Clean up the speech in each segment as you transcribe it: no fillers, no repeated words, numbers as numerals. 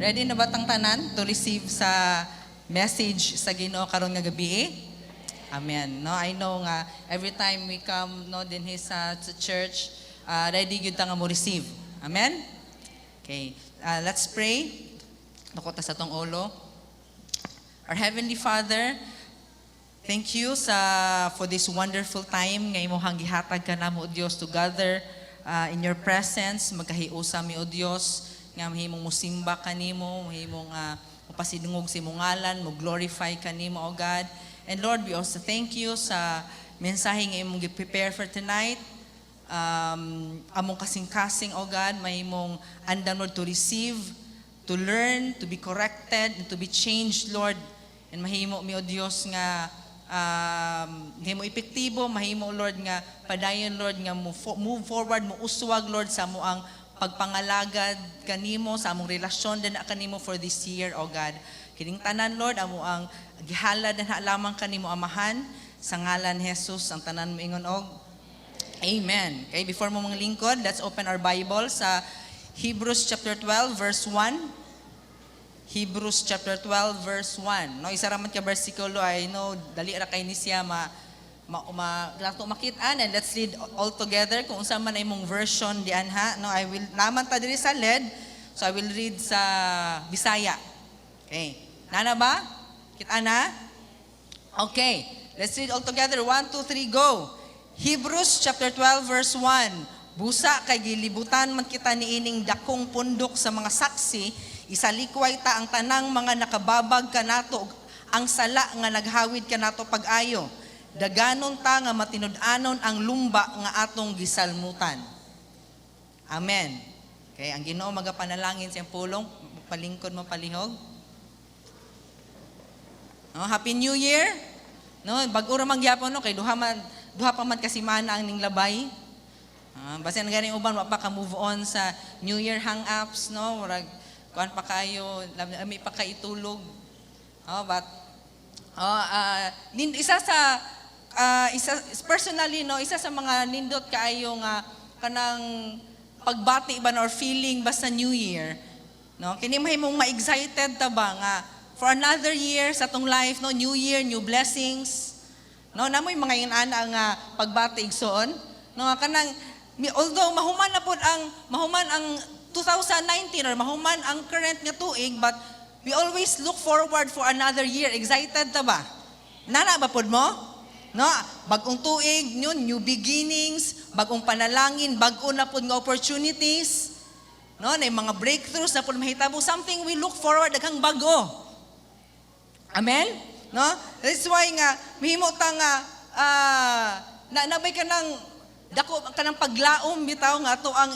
Ready na ba tang tanan to receive sa message sa Ginoo karon nga gabi? Amen. No, I know nga every time we come no din sa church, ready gyud ta nga mo receive. Amen. Okay. Let's pray. Nakota sa tong ulo. Our Heavenly Father, thank you for this wonderful time nga imong gihatag kanamo, O Dios, to gather in your presence. Magkahiusa mi, O Dios, nga mahimong musimba kanimo, mahimong mapasidungog sa imong ngalan, mo glorify kanimo, O God. And Lord, we also thank you sa mensahe nga imong gi-prepare for tonight. Among kasing-kasing, O God, mahimong andam, Lord, to receive, to learn, to be corrected, and to be changed, Lord. And mahimo mi, O Dios, nga mahimo epektibo, mahimo, Lord, nga padayon, Lord, nga move forward, mo uswag, Lord, sa mo ang pagpangalagad kanimo sa among relasyon din kanimo for this year, O God. Kining tanan, Lord, amo ang gihalad na lamang kanimo amahan sa ngalan Jesus ang tanan mo ingon og Amen. Okay, before mo mga lingkod, let's open our Bible sa Hebrews chapter 12 verse 1. Hebrews chapter 12 verse 1. No, isa ra man ka bersikulo, I know dali ra kay ni siya lato makitaan, and let's read all together kung unsa man ay mong version di anha. No, I will naman ta diri sa LED, so I will read sa Bisaya. Okay. Nana ba? Kita na? Okay. Let's read all together. 1, 2, 3, go. Hebrews chapter 12 verse 1. Busa kay gilibutan man kita niining dakong pundok sa mga saksi, isalikway ta ang tanang mga nakababag kanato, ang sala nga naghawid kanato pag-ayo. Daganon ta nga matinud-anon ang lumba nga atong gisalmutan. Amen. Okay, ang Ginoo magapanalangin siyang pulong, palingkod mo palihog. No, Happy New Year. No, bag-o ra mangyapon no kay duha pa man kasi mana ang ning labay. Basta na ganing uban wa pa ka move on sa New Year hang-ups, no, murag kuan pa kayo, lami pa kay itulog. Isa personally, no, isa sa mga nindot kaayo nga kanang pagbati ba or feeling ba sa New Year, no, kini mahimong ma-excited ta ba nga for another year sa tong life, no, New Year, new blessings, no, namoy mga inana nga pagbati igsoon, no, kanang although mahuman ang 2019 or mahuman ang current nga tuig, but we always look forward for another year. Excited ta ba? Nana ba pod mo? No, bagong tuig, new beginnings, bagong panalangin, bago na pod nga opportunities. No, na mga breakthroughs na pod mahitabo, something we look forward daghang bago. Amen? No? That's why nga mahimo ta nga nabay ka ng dako kanang paglaom bitaw nga ato ang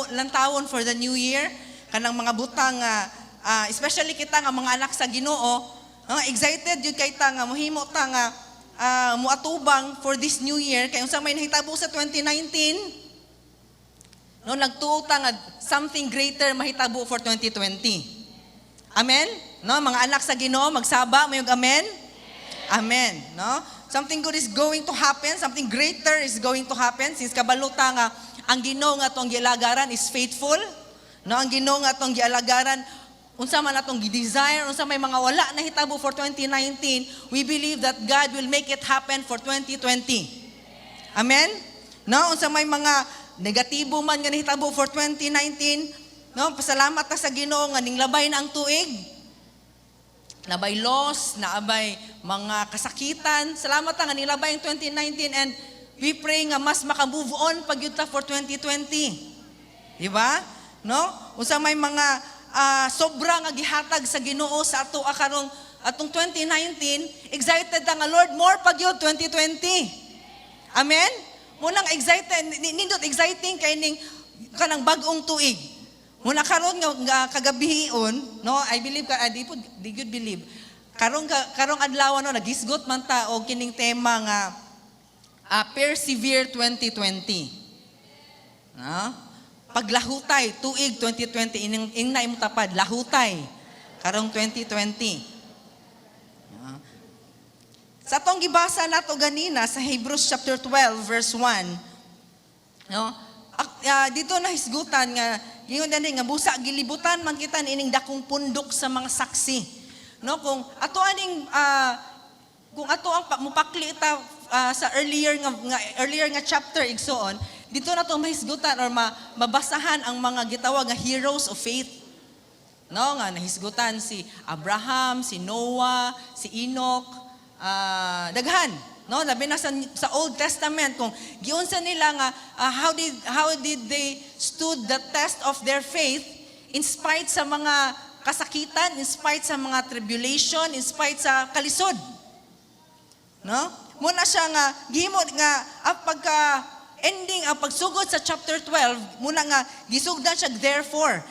lantawon for the new year, kanang mga butang especially kita nga mga anak sa Ginoo, excited jud kay ta nga mohimo ta nga muatubang for this new year kay unsa may nahitabo sa 2019, no, nagtuo ta nga something greater mahitabo for 2020. Amen? No, mga anak sa Ginoo, magsaba mo yung amen? Amen, no? Something good is going to happen, something greater is going to happen since kabaluta nga ang Ginoo nga atong gialagaran is faithful. No, ang Ginoo nga atong gialagaran, unsa man atong gi-desire, unsa may mga wala na hitabo for 2019, we believe that God will make it happen for 2020. Amen? No, unsa may mga negatibo man nga nahitabo for 2019, no, pasalamat ta sa Ginoo nga ninglabay na ang tuig. Nabay loss, naabay mga kasakitan. Salamat nga nilabay ang 2019, and we pray nga mas maka-move on pag yun ta for 2020. Di ba? No? Unsa may mga sobra nga gihatag sa Ginoo sa ato karong atong 2019, excited ta nga Lord, more pag yun 2020. Amen? Munang excited, nindot exciting kay ning kanang bag-ong tuig. Muna karon nga kagabihion, no, I believe di good believe. Karong adlaw no nagisgot man ta og kining tema nga Persevere 2020. No? Paglahutay tuig 2020 ining na imong tapad lahutay karong 2020. No? Sa tong gibasa nato ganina sa Hebrews chapter 12 verse 1, no? Dito na hisgutan nga gingon dinhi nga busa gilibutan man kita niining dakong pundok sa mga saksi. No, kung ato ang mupakli ta sa earlier nga chapter igsoon, dito na to mahisgutan or mabasahan ang mga gitawag nga heroes of faith. No, nga nahisgutan si Abraham, si Noah, si Enoch, daghan. No, labi na sa Old Testament kung giunsa nila nga how did they stood the test of their faith in spite sa mga kasakitan, in spite sa mga tribulation, in spite sa kalisod. No? Muna siya nga gihimo nga pagka ending ang pagsugod sa chapter 12, muna nga gisugdan siya therefore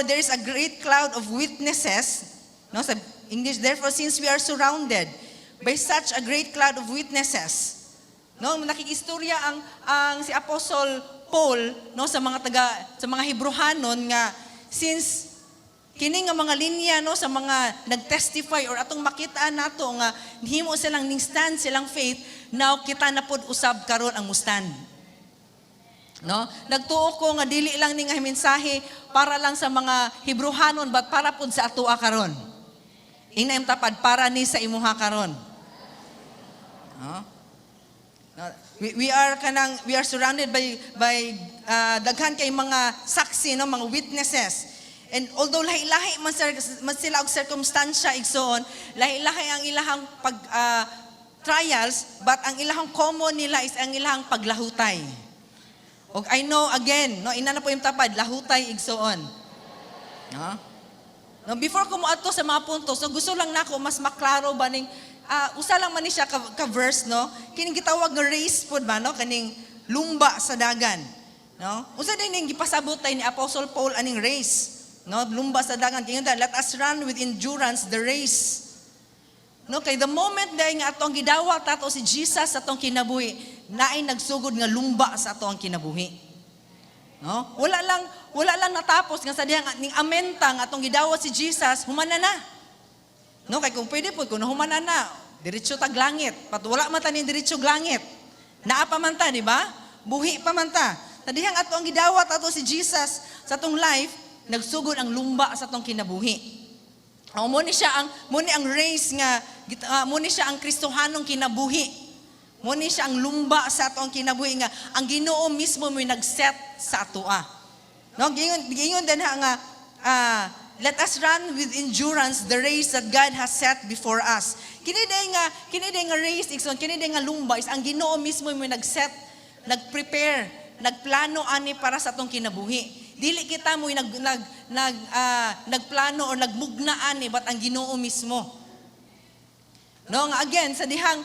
there is a great cloud of witnesses. No, sa English, therefore since we are surrounded by such a great cloud of witnesses. No, nakikistorya ang si Apostle Paul, no, sa mga Hebrehanon nga since kini nga mga linya, no, sa mga nagtestify or atong makitaan nato nga himo silang ning stand silang faith, now kita na pod usab karon ang mustand. No, nagtuo ko nga dili lang ning mensahe para lang sa mga Hebrehanon but para pod sa atoa karon. Inaim tapad para ni sa imuha karon. No? We are surrounded by daghan kay mga saksi, no, mga witnesses. And although lahi-lahi man sila og circumstansya igsoon, lahi-lahi ang ilahang trials, but ang ilahang common nila is ang ilahang paglahutay. Og I know again, no, ina na po yung tapad, lahutay igsoon. No? No, before ko moadto sa mga puntos, so gusto lang nako mas maklaro ba ning usa lang man ni siya ka verse, no? Kining gitawag nga race pod ba, no? Kaning lumba sa dagan. No? Usa din ning gipasabot ni Apostle Paul aning race. No, lumba sa dagan kingon let us run with endurance the race. No, kay the moment day nga atong gidawat ato si Jesus sa atong kinabuhi, naay nagsugod nga lumba sa atong kinabuhi. No? Wala lang natapos nga sa dihang ning amenta nga atong gidawat si Jesus, humana na. No, kay kung pwede po kung humana na, diretso tag langit. Pat wala man ta ni diretso langit. Naa pa man ta, di ba? Buhi pa man ta. Sa dihang atong gidawat ato si Jesus sa atong life, nagsugod ang lumba sa atong kinabuhi. Mo ni ang race nga mo ni siya ang Kristohanong kinabuhi. Mo ni siya ang lumba sa atong kinabuhi nga ang Ginoo mismo mo nagset sa atoa. No, gingon din nga let us run with endurance the race that God has set before us. Kini day nga race ikson, kini day nga lumba is ang Ginoo mismo mo nagset, nagprepare, nagplano ani para sa atong kinabuhi. Dili kita mo nagplano o nagmugnaan but ang Ginoo mismo. No, nga again sa diha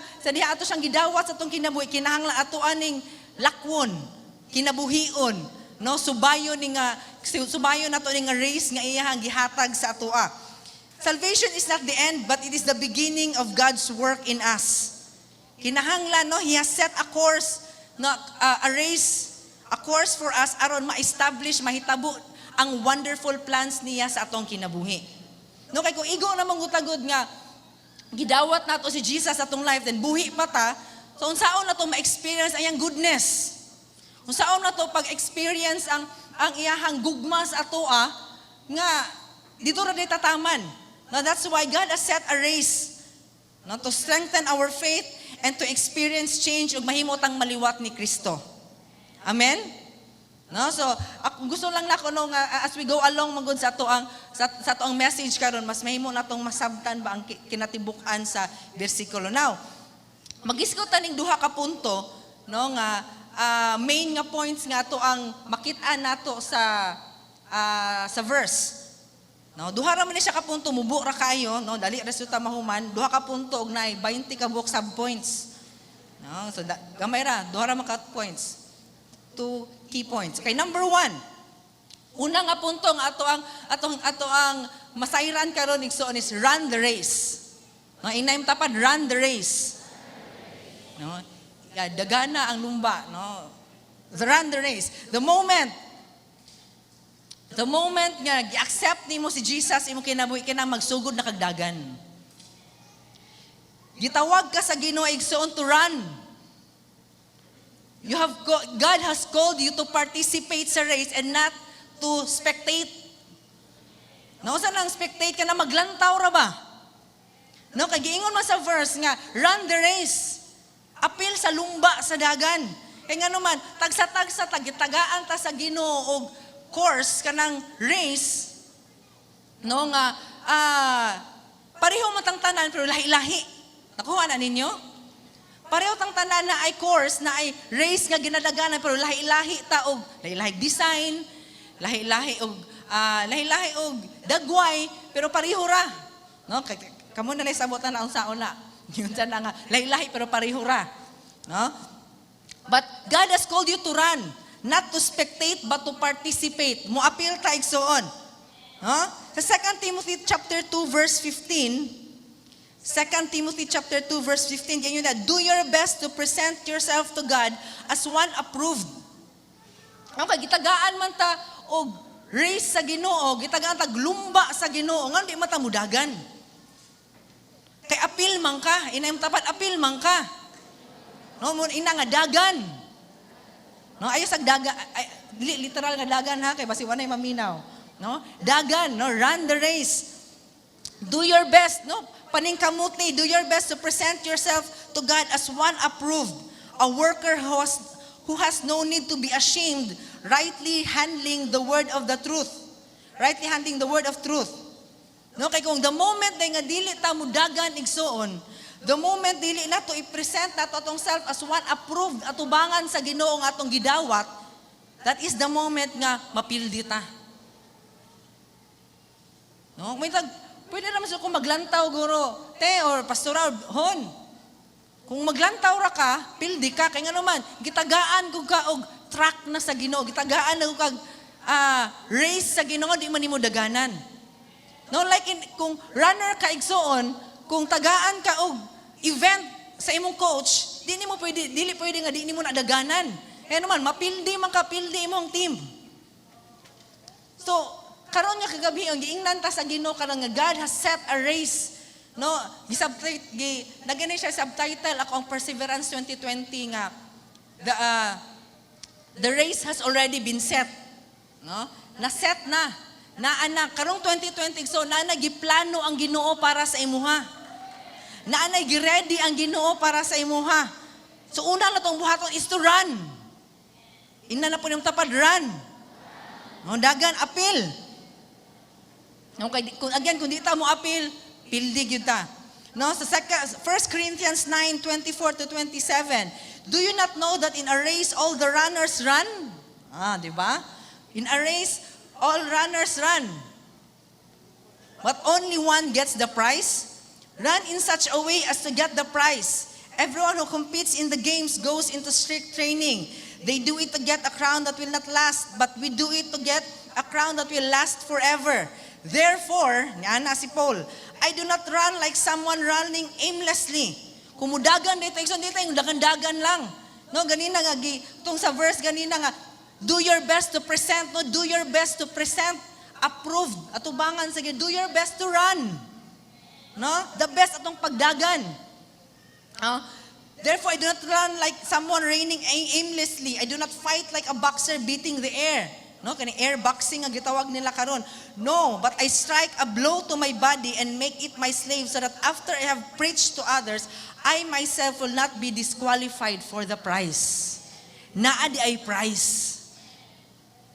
ato siyang gidawat sa atong kinabuhi, kinahanglan ato aning lakwon, kinabuhion, no, subayon nato ning race nga iyahang gihatag sa atoa. Salvation is not the end but it is the beginning of God's work in us. Kinahanglan, no, He has set a course, no, a race, a course for us aron ma-establish, mahitabo ang wonderful plans niya sa atong kinabuhi. No, kay kung igo na mangutagod nga gidawat nato si Jesus sa atong life then buhi pa ta, so unsaon na to ma-experience ayang goodness? Unsaon na to pag-experience ang iyahang gugma sa atoa nga dito ra day tataman. Now that's why God has set a race, no, to strengthen our faith and to experience change ug mahimotang maliwat ni Kristo. Amen? No, so gusto lang nako no nga as we go along magud sa toang message karon mas mahimo natong masabtan ba ang kinatibuk-an sa bersikulo. Now, mag-isgot ning duha ka punto, no, nga main nga points nga to ang makit-an nato sa verse. No, duha ra man ni siya ka punto, mubo ra kayo, no, dali ra ta mahuman, duha ka punto og naay 20 ka buok sub points. No, so gamay ra, duha ra man ka points. 2 key points. Okay, number 1. Una nga punto nga ato ang masayran karon igsoon is run the race. No, inaim tapad run the race. No, dagana ang lumba, no. Run the race. The moment nga gi-accept nimo si Jesus imo kinabuhi kinang magsugod na kagdagan. Gitawag ka sa Ginoo igsoon to run. God has called you to participate sa race and not to spectate. No, saan ang spectate ka na maglantaw ra ba? No, kay giingon man sa verse nga, run the race. Apil sa lumba sa dagan. Kay nga naman, tagsa-tagsa tagitagaan ta sa Ginoo og course kanang race. No nga pareho matang tanan pero lahi-lahi. Nakuha na ninyo? Pareho tang tanan na ay course na ay race nga ginadaganan pero lahi-lahi ta og lahi-lahi design, lahi-lahi og dagway pero pareho ra. No? Kamo na sabotan na ang saon na. Yun sa nga lahi-lahi pero pareho ra. No? But God has called you to run, not to spectate but to participate. Moapil ta igsoon. Huh? Sa 2 Timothy chapter 2 verse 15, 2 Timothy chapter 2 verse 15, ganyan na, do your best to present yourself to God as one approved. Okay, gitagaan man ta og race sa Ginoo, gitagaan ta glumba sa Ginoo, nga di mata mudagan. Kay apil man ka, inayong tapat apil man ka. No, mo ina nga dagan. No, ayo sag dagan, literal nga dagan ha, kay basi wanay maminaw. No? Dagan, no? Run the race. Do your best, no? Paningkamuti, do your best to present yourself to God as one approved, a worker who has no need to be ashamed, rightly handling the word of the truth. Rightly handling the word of truth. No, kay kung the moment day nga dili ta mo dagan igsoon, the moment dili nato i-present nato atong self as one approved atubangan sa Ginoo nga atong gidawat, that is the moment nga mapildi ta. No, pwede naman sila kung maglantaw guro, or pastoral, hon. Kung maglantaw ra ka, pildi ka, kaya nga naman, gitagaan ko ka og track na sa Ginoo, gitagaan na ko kag race sa Ginoo, di man nimo daganan. No, like kung runner ka igsoon, kung tagaan ka og event sa imong coach, dili pwede nga di nimo nadaganan. Kaya naman, mapildi man ka, pildi imong team. So, karon nga kagabi ang giingnan ta sa Ginoo kanang nga God has set a race. No, nagani siya subtitle ako ang Perseverance 2020 nga the race has already been set. No? Na-set na. Naana karong 2020 so naana giplano ang Ginoo para sa imuha. Naana gi-ready ang Ginoo para sa imuha. So una na tong buhaton is to run. Ina na po yung tapad run. No, dagan apil. Okay, kung di ta mo apil, pildi gyud ta. No, sa 1 Corinthians 9:24 to 27. Do you not know that in a race all the runners run? Di ba? In a race all runners run. But only one gets the prize. Run in such a way as to get the prize. Everyone who competes in the games goes into strict training. They do it to get a crown that will not last, but we do it to get a crown that will last forever. Therefore, niana si Paul, I do not run like someone running aimlessly. Kumudagan dito, yung dagan-dagan lang. No, ganina nga, itong sa verse ganina nga, do your best to present, no, do your best to present, approved, atubangan, sige, do your best to run. No, the best atong pagdagan. Therefore, I do not run like someone running aimlessly. I do not fight like a boxer beating the air. No, kani air boxing ang gitawag nila karon. No, but I strike a blow to my body and make it my slave so that after I have preached to others, I myself will not be disqualified for the prize. Naa di ay prize.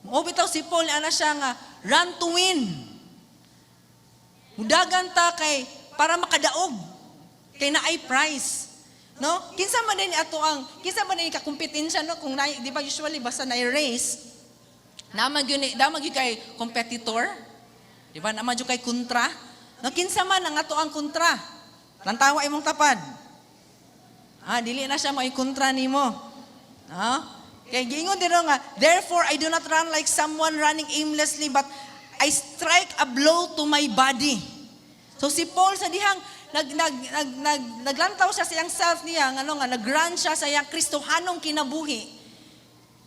Mo bitaw si Paul ana siya nga run to win. Mudagan ta kay para makadaog kay naay prize. No? Kinsa man din kakompetensya no kung di ba usually basta na race Namag yun kay competitor. Di ba? Namag yun kay kontra. No, kinsa man ang ato ang kontra. Lantawa imong tapad. Dili na siya may kontra nimo. Kaya gingon din nga, therefore I do not run like someone running aimlessly, but I strike a blow to my body. So si Paul sa dihang naglantaw siya sa iyang self niya, nag-run siya sa iyang Kristohanong kinabuhi.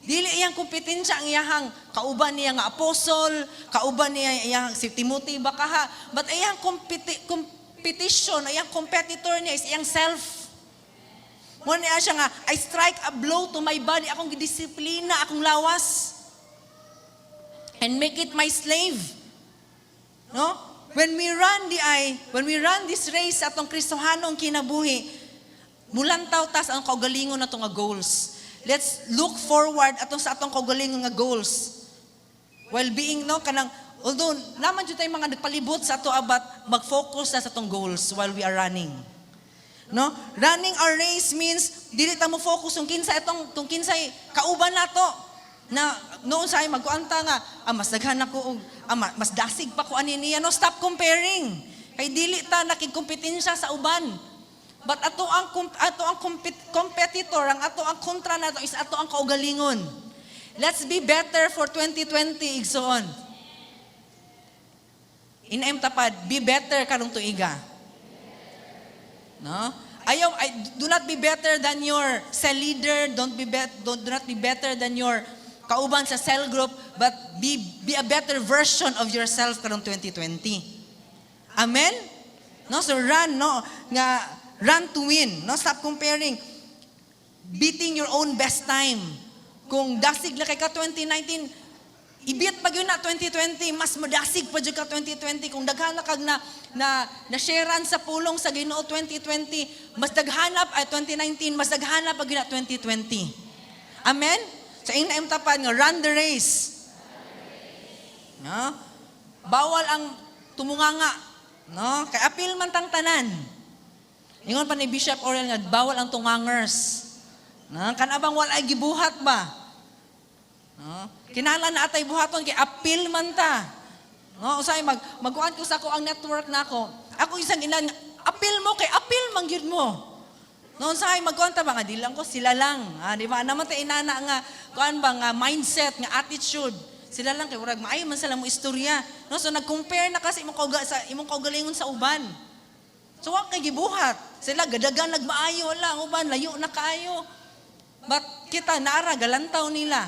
Dili iyang kompetensya ang iyahang kauban niya nga apostle, kauban niya iyang si Timothy baka but iyang competition, iyang competitor niya is iyang self. Mo niya siya nga, I strike a blow to my body, akong gidisiplina, akong lawas. and make it my slave. No? When we run this race sa atong Kristohanong kinabuhi, mulantaw tas ang kaugalingon nato nga goals. Let's look forward sa atong kaugalingon nga goals. While being although naman jud tay mga nagpalibot sa ato about mag-focus sa atong goals while we are running. No? Running our race means dili ta mo focus kung kinsay kauban nato. Na noon sa magkuanta nga, mas daghan ako mas dasig pa ko ani niya. No, stop comparing. Kay dili ta nakigkompetensya sa uban. But ato ang competitor, ang ato ang kontra nato is ato ang kaugalingon. Let's be better for 2020 igsoon. Inaim tapad, be better karong tuiga. No? Do not be better than your cell leader, do not be better than your kauban sa cell group, but be a better version of yourself karong 2020. Amen? No, so run to win. No, stop comparing. Beating your own best time. Kung dasig na kay ka 2019, ibit pag yun na 2020, mas madasig pa dyan ka 2020. Kung daghana kag na-sharean sa pulong sa Ginoo 2020, mas daghanap ay 2019, mas daghanap pag yun na 2020. Amen? So, inaim tapad nga, run the race. No? Bawal ang tumunganga. No? Kay apil man tang tanan. Ingon pa ni Bishop Oriel nga, bawal ang tungangers. No? Kanabang walay gibuhat ba? No? Kinahanglan na atay buhaton kay apil man ta. No, usay magkuan ko sa ko ang network nako. Ako isang inan apil mo kay apil man gyud mo. No, usay magkuan ta ba nga di lang ko sila lang. Di ba? Naman ta inana nga kuan ba nga mindset nga attitude. Sila lang kay murag maayo man sila mo istorya. No, so nag-compare na kasi imong kaugalingon sa uban. So wa kay gibuhat. Sila gadagan nagmaayo lang uban layo na kaayo. But kita naara galantaw nila.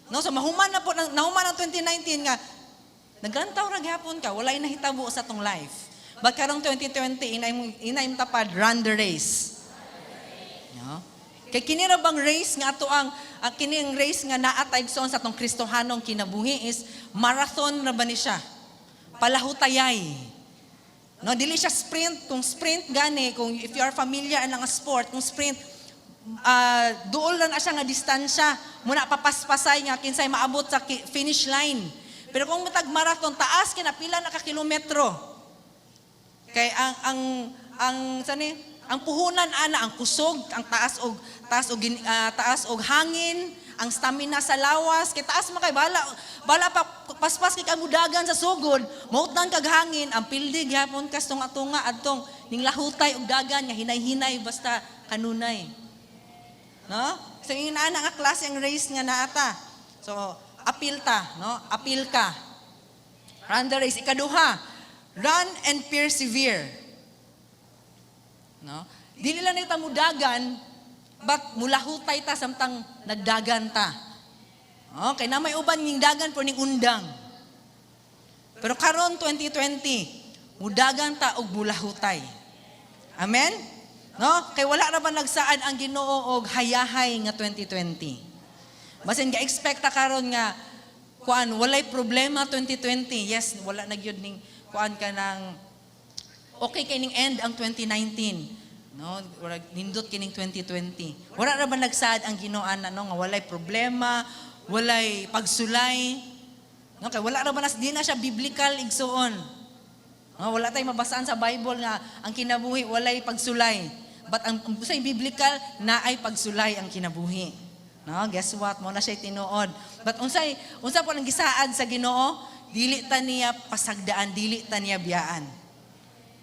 No, so nahuman ang 2019 nga naglantaw ra gyapon ka, walay nahitabo sa tong life. But karong 2020 inaim tapad run the race. No? Kay kini ra bang race nga ato ang kining race nga naatay son sa tong Kristohanong kinabuhi is marathon ra ba ni siya? Palahutayay. No, dili siya sprint, kung sprint gani, kung if you are familiar ang sport, kung sprint duol lang siya nga distansya, muna papaspasay nga kinsay maabot sa finish line. Pero kung matag marathon, taas kina pila na ka kilometro. Kay ang puhunan ana, ang kusog, ang taas og hangin, ang stamina sa lawas, kay taas makay bala pa paspas kay kamudagan sa sugod, mautan kag hangin, ang pildi gyapon kas tunga adtong ning lahutay og dagan nga hinay-hinay basta kanunay. No? So yung ana nga klase ang race nga naata. So apil ta, no? Apil ka. Run the race. Ikaduha, run and persevere. No? Dili lang nita mudagan, but mulahutay ta samtang nagdagan ta. Okay, na may uban ning dagan po ning undang. Pero karon 2020, mudagan ta og mulahutay. Amen? No? Kay wala ra ba nagsaad ang Ginoo og hayahay nga 2020. Basin ga-expect ta karon nga kuan walay problema 2020. Yes, wala na gyud ning kuan ka nang okay kay ning end ang 2019. No, wala nindot kining 2020. Wala ra ba nagsaad ang Ginoo ana no nga walay problema, walay pagsulay. No, kay wala ra ba di na siya biblical igsuon. No, wala tay mabasaan sa Bible nga ang kinabuhi walay pagsulay. But ang usay biblical na ay pagsulay ang kinabuhi. No, guess what? Mo na siya tinuod. But unsa po ang gisaad sa Ginoo? Dili ta niya pasagdaan, dili ta niya biyaan.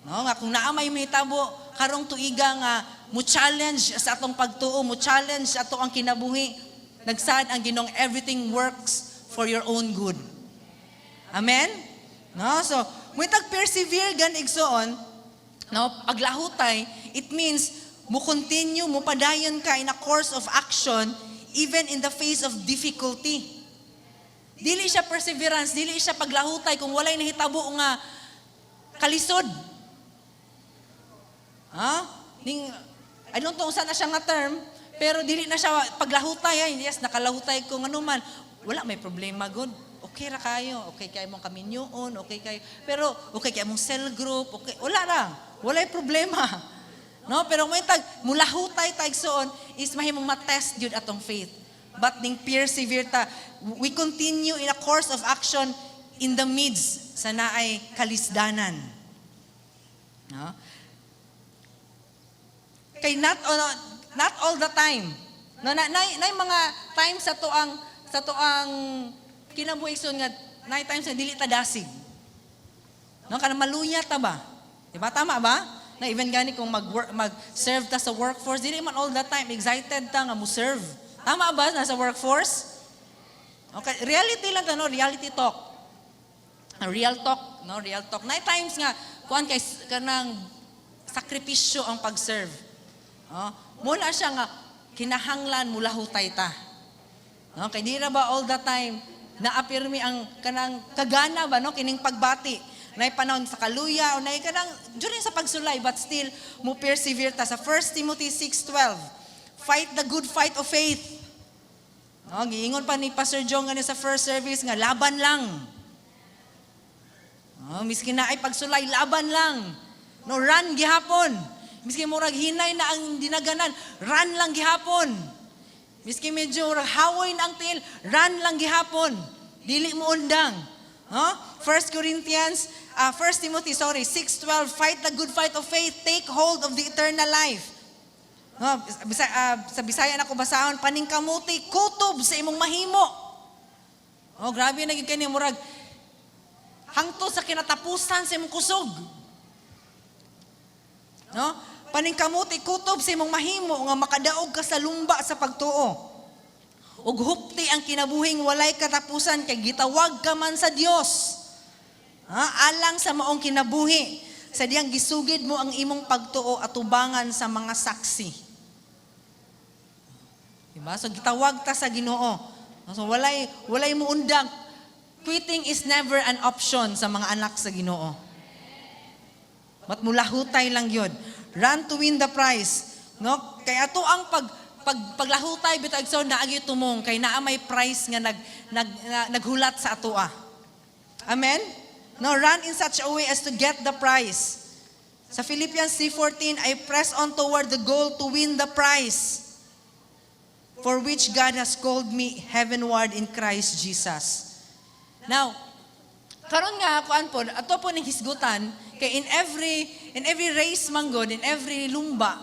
No, nga kung naa may mahitabo karong tuiga nga mo challenge sa atong pagtuo, mo challenge sa ato ang kinabuhi. Nagsaad ang Ginoong everything works for your own good. Amen? No, so mo persevere gan igsoon. No, paglahutay, it means mo continue, mo padayon ka in a course of action even in the face of difficulty. Dili siya perseverance, dili siya paglahutay kung walay nahitabo nga kalisod. I don't know saan na siya nga term, pero dili na siya paglahutay. Yes, nakalahutay ko nga naman. Wala may problema, good. okay ra kayo, okay kayo mong kaminyoon, okay kayo, pero okay kayo mong cell group, okay, wala lang, walay problema. No, pero may tag mulahutay tagsoon is mahimong matest jud atong faith. But ning persevere ta, we continue in a course of action in the midst sa naay kalisdanan. No? Kay not all the time. No, na mga times sa tuang kinabuhison nga na times na dili ta dasig. No, kana maluya ta ba? Diba tama ba? Na even gani kung mag-serve ta sa workforce, dili man all the time excited ta nga mo serve. Tama ba na sa workforce? Okay, reality lang no, reality talk. Real talk, no, real talk. Na times nga kuan kay kanang sakripisyo ang pag-serve. Muna siya nga kinahanglan mulahutay ta. No, kay di ra ba all the time naapirmi ang kanang kagana ba no kining pagbati. Nay panahon sa kaluya o nay kanang during sa pagsulay but still mo persevere ta sa 1 Timothy 6:12. Fight the good fight of faith. No, giingon pa ni Pastor Jong nga sa first service nga laban lang. Miski na ay pagsulay laban lang. No, run gihapon. Miski murag hinay na ang dinaganan, run lang gihapon. Miski medyo hawoy na ang tiil, run lang gihapon. Dili mo undang. 1 Timothy 6:12, fight the good fight of faith, take hold of the eternal life. Sa Bisaya na ko basahon, paningkamuti, kutob sa imong mahimo. Grabe na gid kani murag hangtod sa kinatapusan sa imong kusog. No? Paningkamuti, kutob sa imong mahimo nga makadaog ka sa lumba sa pagtuo. Ug hupti ang kinabuhing walay katapusan kay gitawag ka man sa Dios. Alang sa maong kinabuhi, sa diyang gisugid mo ang imong pagtuo at tubangan sa mga saksi. Diba? So gitawag ta sa Ginoo. So walay mo undang. Quitting is never an option sa mga anak sa Ginoo. Mat mulahutay lang yun. Run to win the prize. No? Kaya ato ang paglahutay bitaw igsoon naagi tumong kay naa may prize nga naghulat sa atoa. Amen? No, run in such a way as to get the prize. Sa Philippians 3:14, I press on toward the goal to win the prize for which God has called me heavenward in Christ Jesus. Now, karon nga kuan po, ato po ning hisgutan kay in every race manggod, in every lumba,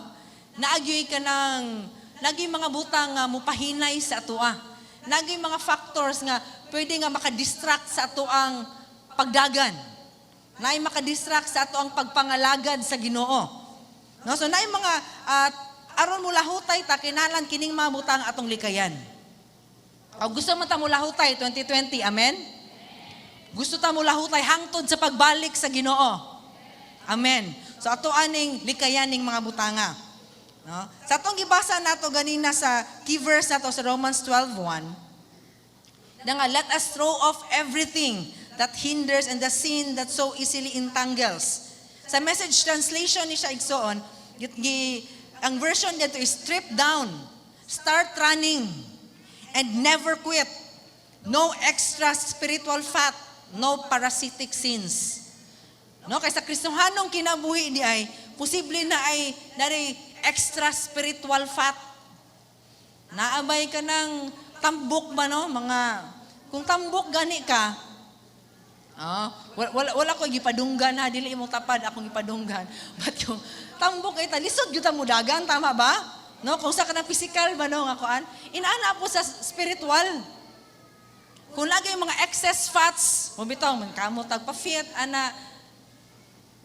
naagyoy ka ng naging mga butang nga mupahinay sa atoa. Naging mga factors nga pwede nga makadistract sa atoang pagdagan. Naay makadistract sa atoang pagpangalagad sa Ginoo. No, so naay mga aron mo lahutay ta kinahanglan kining mga butang atong likayan. Gusto man ta mo lahutay 2020, amen? Gusto ta mo lahutay hangtod sa pagbalik sa Ginoo. Amen. So ato aning likayan ning mga butanga. No? Sa atong gibasa nato ganina sa key verse nato sa Romans 12:1, nga let us throw off everything that hinders and the sin that so easily entangles. Sa Message translation ni siya igsoon, ang version dito is strip down, start running, and never quit. No extra spiritual fat, no parasitic sins. No, kay sa Kristohanong kinabuhi di ay posible na ay extra spiritual fat. Naabay ka ng tambok ba no? Kung tambok gani ka, wala ko gipadunggan ha, dili mo tapad akong gipadunggan. But yung tambok ay talisod gyud ta mo dagan, tama ba? No, kung sa kanang physical ba no nga kuan, inaana po sa spiritual. Kung lagi yung mga excess fats, mo bitaw man kamo tagpa-fit ana.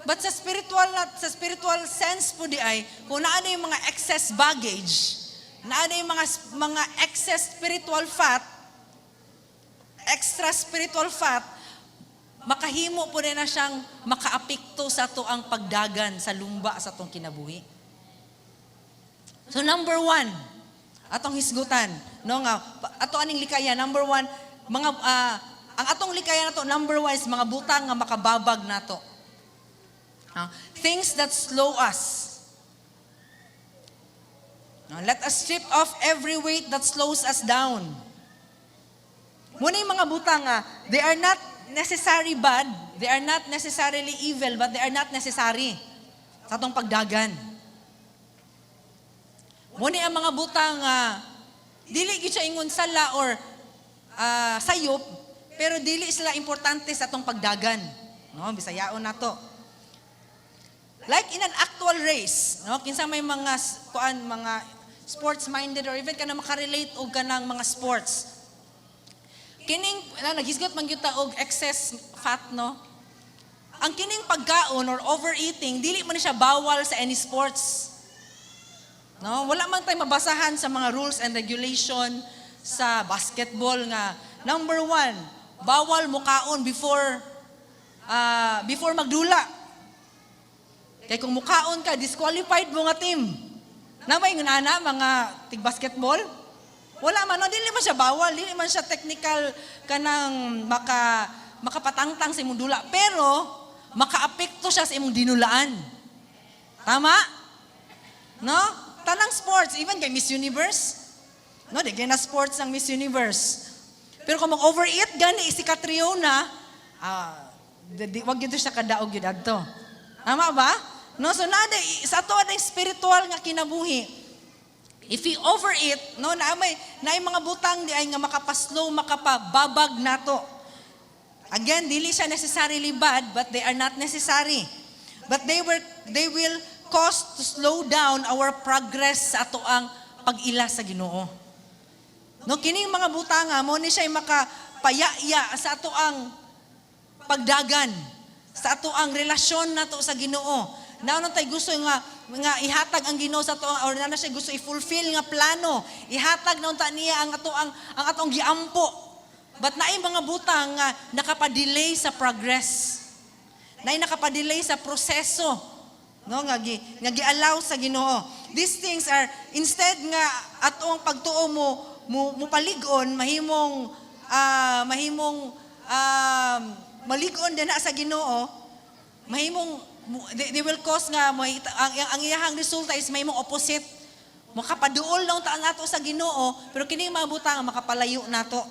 But sa spiritual sense po di ay, kung naano yung mga excess baggage, naano yung mga excess spiritual fat, extra spiritual fat, makahimo po na siyang makaapekto sa to ang pagdagan sa lumba sa tong kinabuhi. So number 1, atong hisgutan, no nga, ato aning likaya, number 1, ang atong likaya nato, number 1 is mga butang nga makababag nato. Things that slow us. Let us strip off every weight that slows us down. Muna yung mga butang nga, they are not necessary bad, they are not necessarily evil, but they are not necessary sa atong pagdagan. Muna ang mga butang dili gyud siya ingon sala or sayop, pero dili sila importante sa atong pagdagan. No, bisayaon nato. Like in an actual race, no, kinsa may mga mga sports-minded or even kana makarelate og kanang mga sports. Kining naghisgot man gyud ta og excess fat, no. Ang kining pagkaon or overeating dili man siya bawal sa any sports. No, wala man tay mabasahan sa mga rules and regulation sa basketball nga number 1, bawal mo kaon before magdula. Kay kung mukaon ka, disqualified mo nga team. Namay nga na mga tig-basketball, wala man, no, dili man siya bawal, dili man siya technical kanang makapatangtang sa imong dula, pero makaapekto siya sa imong dinulaan. Tama? No? Tanang sports, even kay Miss Universe, no, di kay na sports ang Miss Universe. Pero kung mag-overeat gani si Catriona, wag gyud siya kadaog gyud adto. Tama ba? No, so nada sa ato ang spiritual nga kinabuhi. If we overeat, no, naay mga butang di ay nga makapaslow, makapababag nato. Again, dili siya necessarily bad, but they are not necessary. But they will cause to slow down our progress sa ato ang pag-ila sa Ginoo. No, kining mga butanga mo ni siya makapayaya sa ato ang pagdagan, sa ato ang relasyon nato sa Ginoo. Naon tay gusto nga ihatag ang Ginoo sa ato or na siya gusto i-fulfill nga plano. Ihatag naon ta niya ang atong giampo. But naay mga butang nga nakapadelay sa progress. Naay nakapadelay sa proseso. No, nga gi-allow sa Ginoo. These things are instead nga atong pagtuo mo paligon mahimong maligon din na sa Ginoo, mahimong they will cause nga ang iyahang resulta is mahimong opposite. Makapaduol lang ta nato sa Ginoo, pero kini mga butang makapalayo nato.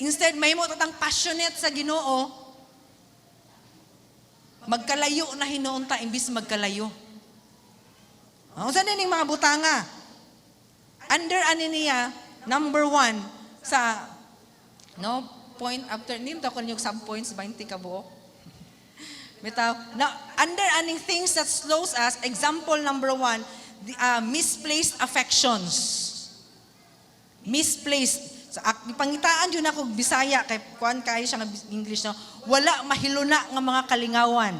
Instead mahimo tatang passionate sa Ginoo, magkalayo na hinuon ta imbis magkalayo. Unsa ning mga butanga? Under ani niya number 1 sa no point after nim ta kun yung subpoints 20 ka buok. Bitaw now under aning things that slows us, example number 1, the misplaced affections. Misplaced. So ipangitaan jud nako Bisaya kay kuan kay siya nga English, no. Wala mahiluna nga mga kalingawan.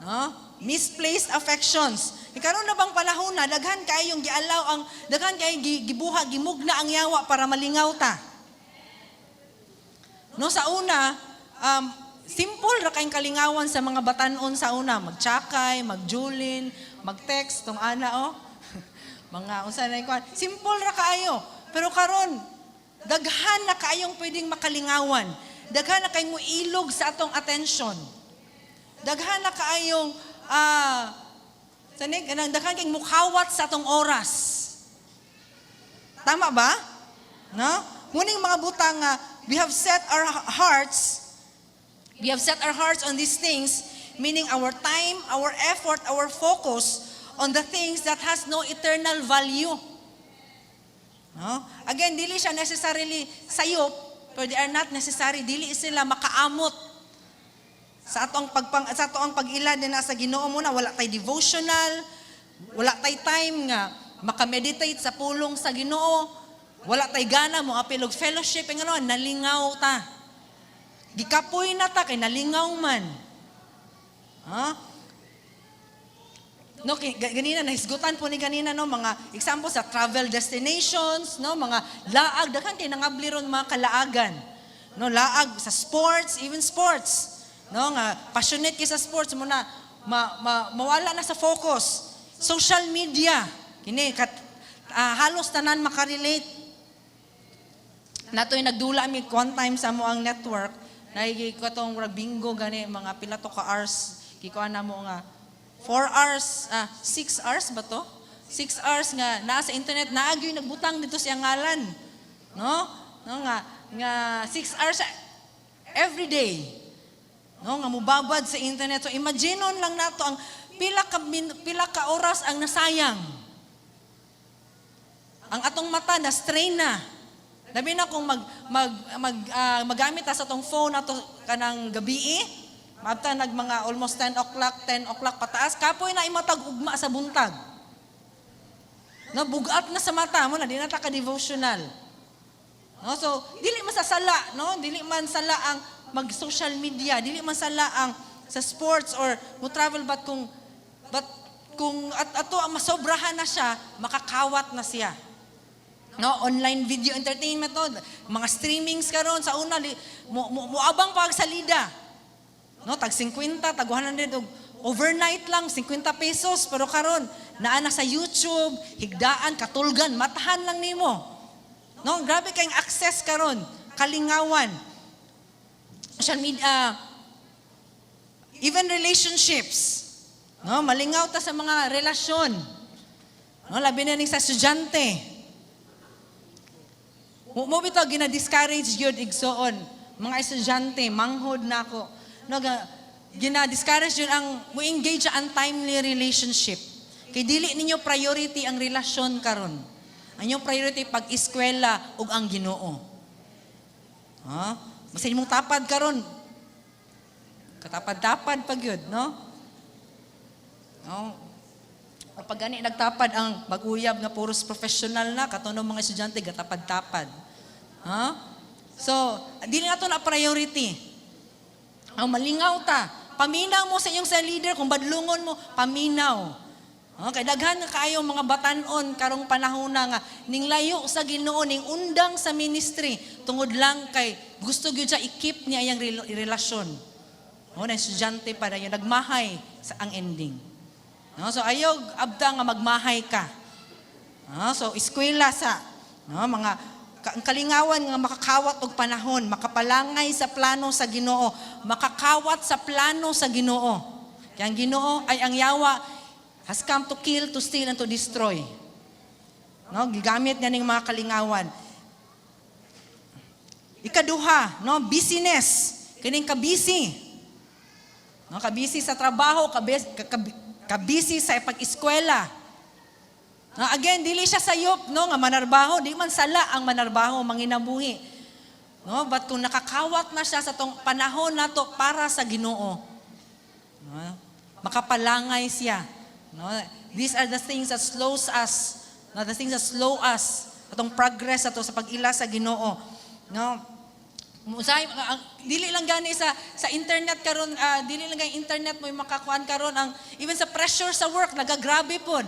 No? Misplaced affections. Ikaron na bang panahon na daghan kayong gialaw ang daghan kay gibuha gimugna ang yawa para malingaw ta. No, sa una simple ra kayong kalingawan sa mga batan-on sa una, magtsakay, magjulin, magtext tong ana mga unsa na ikuan. Simple ra kaayo. Pero karon daghan na kaayong pwedeng makalingawan. Daghan na kayong muilog sa atong attention. Daghan na kaayong daghan kayong mukhawat sa atong oras. Tama ba? No? Muning mga butang we have set our hearts on these things, meaning our time, our effort, our focus on the things that has no eternal value. No? Again, dili siya necessarily sayop, but they are not necessary. Dili sila makaamot sa atong pag-ila din sa Ginoo muna. Wala tay devotional, wala tay time nga makameditate sa pulong sa Ginoo, wala tay gana mo apil og fellowship, nalingaw ta. Gikapoy na ta kay nalingaw man. No, ganina nahisgutan po ni ganina no mga example sa travel destinations, no, mga laag daghan kay nangabli ron mga kalaagan. No, laag sa sports, even sports. No, nga passionate kay sa sports mo na mawala na sa focus. Social media, kini halos tanan makarelate. Natoy nagdula mi one time sa mo ang network, naigi ko tong bingo gani mga pila to ka hours, kikuan na mo nga 4 hours, 6 hours ba to? 6 hours nga naa sa internet, naagyoy nagbutang dito siya ngalan. No? No nga 6 hours every day. No, nga mubabad sa internet. So imagineon lang nato ang pila ka oras ang nasayang. Ang atong mata na strain na. Labi na kung magamit sa atong phone ato kanang gabi, mabta nag mga almost 10 o'clock pataas, kapoy na imatag ugma sa buntag. No, bugat na sa mata mo na, di na ta ka-devotional. No, so, dili man sa sala, no? Dili man sala ang mag-social media, dili man sala ang sa sports or mo travel but kung ato ang masobrahan na siya, makakawat na siya. No, online video entertainment to, mga streamings karon sa una moabang pag salida. No, tag 50, tag 100 og overnight lang 50 pesos pero karon naa na sa YouTube, higdaan, katulgan, matahan lang nimo. No, grabe kayong access karon, kalingawan. Social media, even relationships. No, malingaw ta sa mga relasyon. No, labi na ni sa estudyante. Mo bitaw gina-discourage gyud igsoon mga estudyante manghod nako. No, gina-discourage yun ang mo-engage sa untimely relationship. Kay dili ninyo priority ang relasyon karon. Ang inyong priority pag-eskwela ug ang Ginoo. Ha? Basta imong tapad karon. Katapad-tapad pag yun, no? No. Pag gani nagtapad ang mag-uyab nga puros professional na katunog mga estudyante gatapad-tapad. Ha? So, dili nato na priority. Ang malingaw ta, paminaw mo sa iyong sa leader kung badlungon mo, paminaw. Kay daghan nga kaayo mga batan-on karong panahon na nga ning layo sa Ginoo, ning undang sa ministry tungod lang kay gusto gyud siya i-keep niya iyang relasyon. Na estudyante pa na yun, nagmahay sa ang ending. So ayaw abda nga magmahay ka. So eskwela sa mga ang kalingawan nga makakawat og panahon, makapalangay sa plano sa Ginoo, makakawat sa plano sa Ginoo. Kaya ang Ginoo ay ang yawa has come to kill, to steal, and to destroy. No, gigamit niya ning mga kalingawan. Ikaduha, no, busyness. Kining ka-busy. No, ka-busy sa trabaho, ka-busy sa pag-eskwela. No, again, dili siya sayop, no, nga manarbaho, di man sala ang manarbaho, manginabuhi. No, but kung nakakawat na siya sa tong panahon nato para sa Ginoo, no, makapalangay siya. No, these are the things that slows us, no, the things that slow us atong progress ato sa pag-ila sa Ginoo. No, dili lang gani sa internet karon, dili lang gani internet mo makakuan karon ang even sa pressure sa work nagagrabe pod.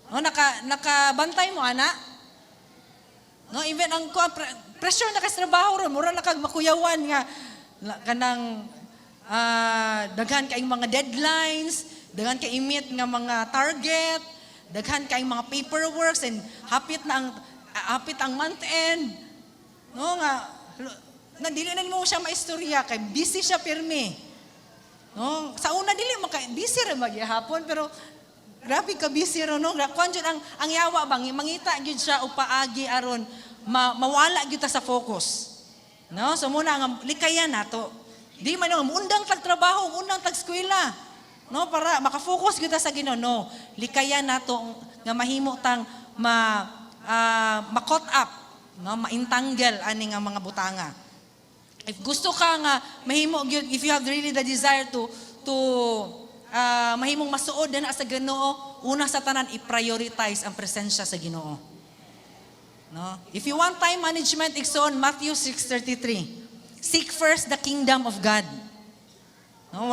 No, nakabantay mo ana. No, even ang pressure na sa trabaho ron, mura na kag makuyawan nga kanang daghan kay mga deadlines, daghan kay i-meet nga mga target, daghan kay mga paperworks and hapit ang month end. No nga dili na mo siya maistorya kay busy siya pirmi. No, sa una dili busy ra magyapon pero grabe ka busy ron, no? Kuan jud ang yawa bang mangita gyud siya o paagi aron mawala gyud ta sa focus. No? So muna nga likayan nato. Di man nga undang tag trabaho, undang tag eskwela. No, para maka-focus gyud ta sa Ginoo. No, likayan nato nga mahimo tang ma-caught up, no? Ma-entangle ani nga mga butanga. If gusto ka nga mahimo gyud, if you have really the desire to mahimong masuod na sa Ginoo, una sa tanan i-prioritize ang presensya sa Ginoo. No? If you want time management, igsoon Matthew 6:33. Seek first the kingdom of God. No,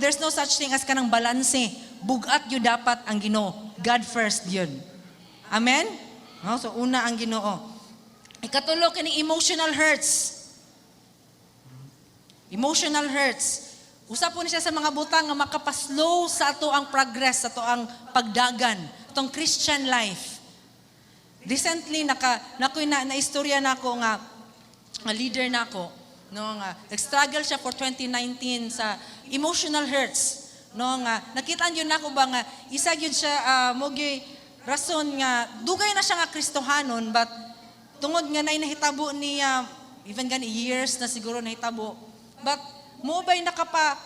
there's no such thing as kanang balanse. Bugat yun dapat ang Ginoo. God first yun. Amen? No, so una ang Ginoo. Ikatulo kini emotional hurts. Emotional hurts. Usa po niya sa mga butang nga makapaslow sa ato ang progress, sa ato ang pagdagan, atong Christian life. Recently, na-istorya na ako nga leader na ako, no, nga nag-struggle siya for 2019 sa emotional hurts. No, nga nakita niyo nako ba nga isa gyud siya mogi rason nga dugay na siya nga Kristohanon but tungod nga nay nahitabo niya, even gani years na siguro nahitabo, but mo ba'y nakapa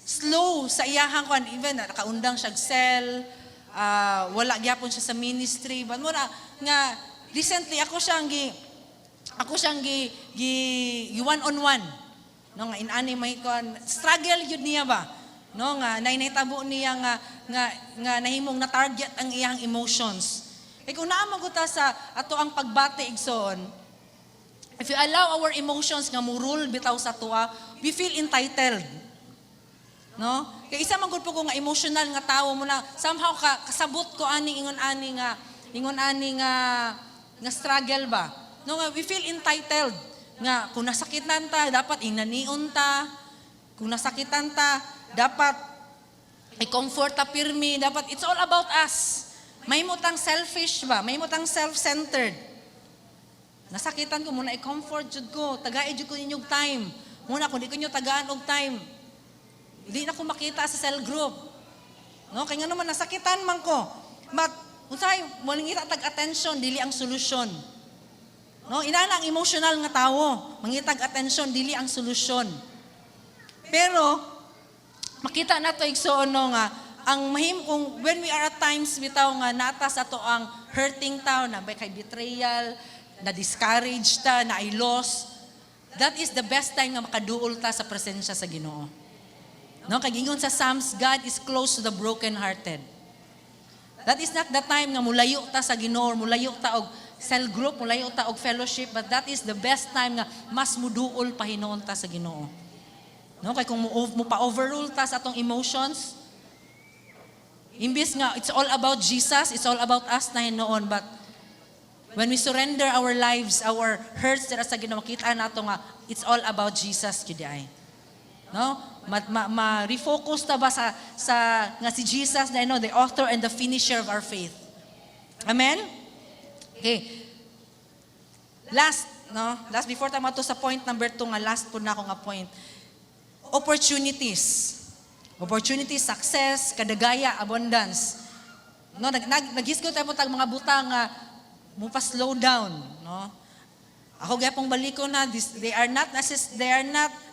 slow sa iyahang kwan, even nakaundang siya sell, wala gyapon siya sa ministry, but mo na nga recently ako siyang gi one-on-one, no, nga inani may kwan, struggle yun niya ba, no, nga nahitabo niya nga nahimong na target ang iyang emotions. Kung naamang ko ta sa ato ang pagbati igsoon, if you allow our emotions nga murul bitaw sa tuwa, we feel entitled. No? Kaya isa man gud po ko nga emotional nga tawo mo na somehow kasabot ko ingon ani nga struggle ba. No, nga we feel entitled nga kung nasakitan ta dapat inanion ta. Kung nasakitan ta dapat i-comfort ta pirmi, dapat it's all about us. Mahimo tang selfish ba? Mahimo tang self-centered. Nasakitan ko muna i-comfort jud ko, tagaay jud ko ninyong time. Muna kung di ko nyo tagaan og time, hindi na ko makita sa cell group. No, kaya nga naman nasakitan man ko. But unsay mo nangita tag attention dili ang solusyon. No, inana ang emotional nga tawo, mangitag attention dili ang solusyon. Pero makita nato igsoon no nga ang kung when we are at times bitaw nga natas ato ang hurting tao na kay betrayal, na discouraged ta, na ay loss, that is the best time nga makaduol ta sa presensya sa Ginoo. No, kay ingon sa Psalms, God is close to the broken-hearted. That is not the time nga mulayo ta sa Ginoo, mulayo ta og cell group, mulayo ta og fellowship, but that is the best time nga mas muduol pa hinuon ta sa Ginoo. No, kay kung mo pa-overrule ta sa atong emotions, imbis nga it's all about Jesus, it's all about us na hinuon, but when we surrender our lives, our hurts dira sa Ginoo, makita nato nga it's all about Jesus jud ay. No? Ma-refocus ta ba sa nga si Jesus na the author and the finisher of our faith. Amen? Okay. Last before ta mato sa point number 2 nga last po na ako nga point. Opportunities, success, kadagaya, abundance. No, naghisgot tayo po tag mga butang nga mo pa slow down, no? Ako gyapong baliko na they are not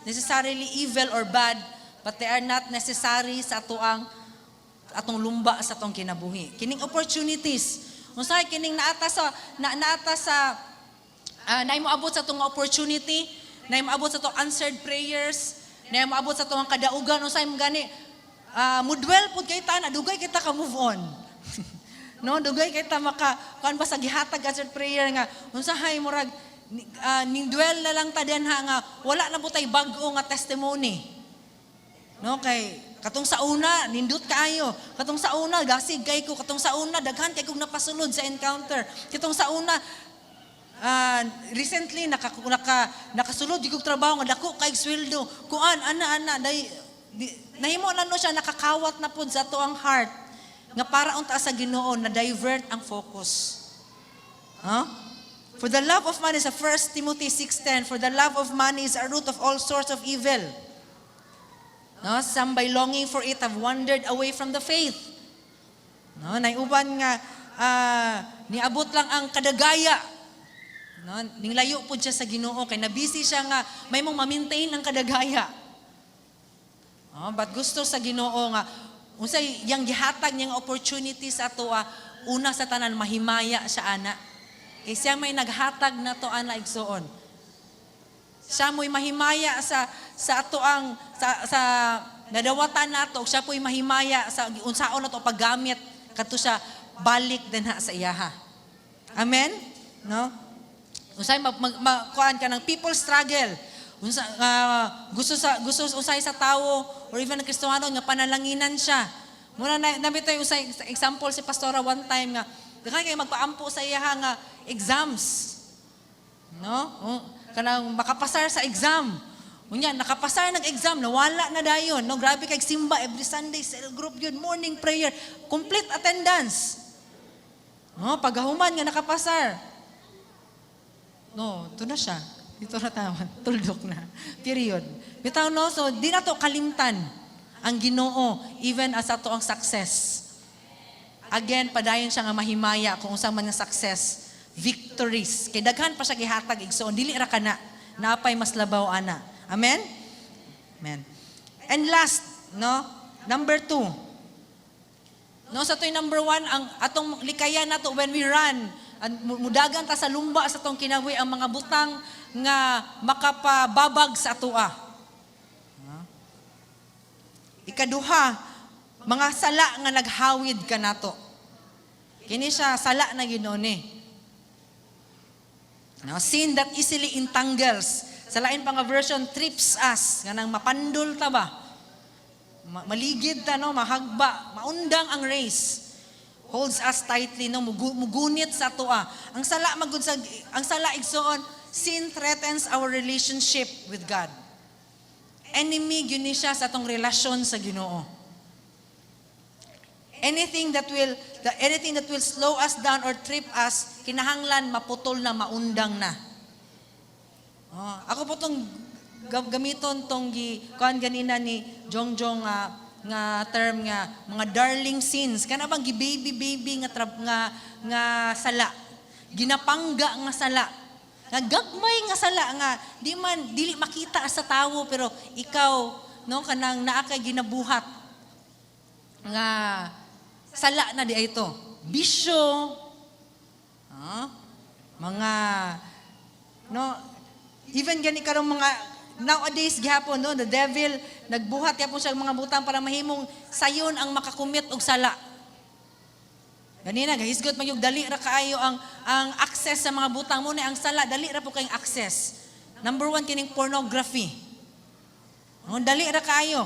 necessarily evil or bad, but they are not necessary sa atong lumba sa atong kinabuhi. Kining opportunities, unsay kining naata sa naay moabot sa atong opportunity, naay moabot sa atong answered prayers, na maabot sa tuwang kadaugan, usay mo gani, mudwell po kay ta, dugay kita ka move on. No, dugay kita kuan ba sa gihatag answered prayer nga, unsahay murag, ning dwell na lang ta denha nga, wala na po tay bag-o nga testimony. No, kay, katong sa una, nindot kaayo. Katong sa una, gasig kay ko. Katong sa una, daghan kay kong napasulod sa encounter. Katong sa una, recently nakasulod yung trabaho nga dako kay sweldo kuan ana nahimo na no siya nakakawat na pud sa to ang heart nga para unta sa Ginoo na divert ang focus. For the love of money is 1 Timothy 6:10, for the love of money is a root of all sorts of evil. No, some by longing for it have wandered away from the faith. No, naiuban nga niabot lang ang kadagaya. No, ninglayo po siya sa Ginoo kay nabisi siya nga may mong ma-maintain ang kadagaya. But gusto sa Ginoo nga unsay yang gihatag niyang opportunity sa atoa, una sa tanan mahimaya siya ana. Kay siya may naghatag na to ana igsoon. Siya mo'y mahimaya sa atoang sa nadawatan nato, siya po'y mahimaya sa unsaon nato paggamit kadto siya balik dinha sa iyaha. Amen? No? Unsay kuan ka ng people struggle. Gusto usay sa tao or even ng Kristiyano nga panalanginan siya. Muna nabitoy usay example si pastora one time nga daghan kay magpaampo sa iya nga exams. No? Kanang makapasar sa exam. Unya nakapasar ng exam nawala na dayon. No, grabe kay simba every Sunday cell group yun, morning prayer, complete attendance. No, paghuman nga nakapasar. No, ito na siya. Ito na tama. Tuldok na. Period. Bitaw no, so di na to kalimtan ang Ginoo even as ato ang success. Again, padayon siya nga mahimaya kung usang man nga success. victories. Kay daghan pa siya gihatag igsoon, dili ra kana naapay mas labaw ana. Amen? Amen. And last, no, number 2. No, sa to'y number 1, ang atong likayan nato when we run, mudagan ta sa lumba sa atong kinabuhi ang mga butang nga makapababag sa atoa. Ikaduha, mga sala nga naghawid ka nato. Kini siya sala na ginoni. No, sin that easily entangles. Sa lain pa nga version, trips us. Nga nang mapandol ta ba? Maligid ta, no? Mahagba. Maundang ang race. Holds us tightly, no? Mugunit sa atoa. Ang sala magud sa ang sala igsoon, sin threatens our relationship with God. Enemy gyud ni siya sa atong relasyon sa Ginoo. Anything that will slow us down or trip us, kinahanglan maputol na, maundang na. Ako po tong gamiton tong kuan ganina ni Jongjong nga term nga mga darling sins. Kana bang baby nga sala. Ginapangga nga sala. Nga gagmay nga sala nga dili makita sa tawo pero ikaw no kanang naa kay ginabuhat nga sala na di ito. Bisyo. Mga no even gani karong mga nowadays gihapon no the devil nagbuhat gyapon siya mga butang para mahimong sayon ang makakumit og sala. Ganina gahisgot magyug dali ra kaayo ang access sa mga butang mo na ang sala dali ra po kayong access. Number 1 kining pornography. Dali ra kaayo.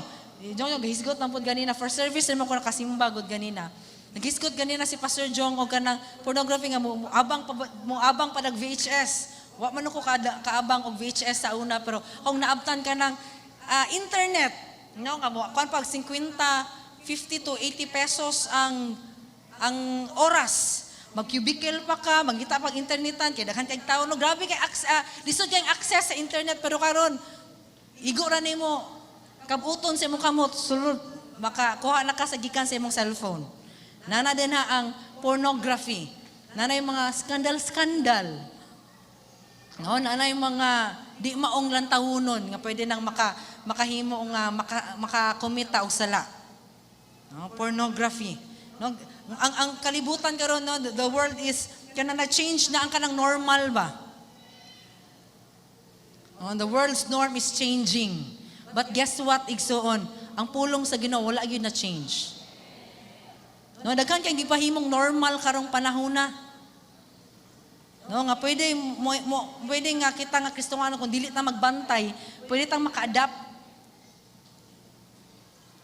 Jong gahisgot man pud ganina for service mo ko nakasimba gud ganina. Nagisgot ganina si Pastor Jong og kanang pornography nga mo abang pa nag VHS. Wa man ko kaabang og VHS sa una pero kung naabtan ka ng internet, no, kuan pag 50, 50 to 80 pesos ang oras. Mag-cubicle pa ka, magita pag internetan, kaya daghan kay tao no, grabe kay lisod kay access sa internet pero karon igo ra nimo kabuton sa imong kamot sulod makakuha na ka sa gikan sa imong cellphone. Nana din ha ang pornography. Nana yung mga skandal. No, nana yung mga di maong lantahunon nga pwede nang makahimo nga makakomita og sala. No, pornography. No, ang kalibutan karon no, the world is kana na change na ang kanang normal ba. No, the world's norm is changing. But guess what, igsoon? Ang pulong sa Ginoo wala gyud na change. No, daghan kay gipahimong normal karong panahon na. No, nga pwede nga kita nga Kristiyano kung dili ta magbantay, pwede tang maka-adapt.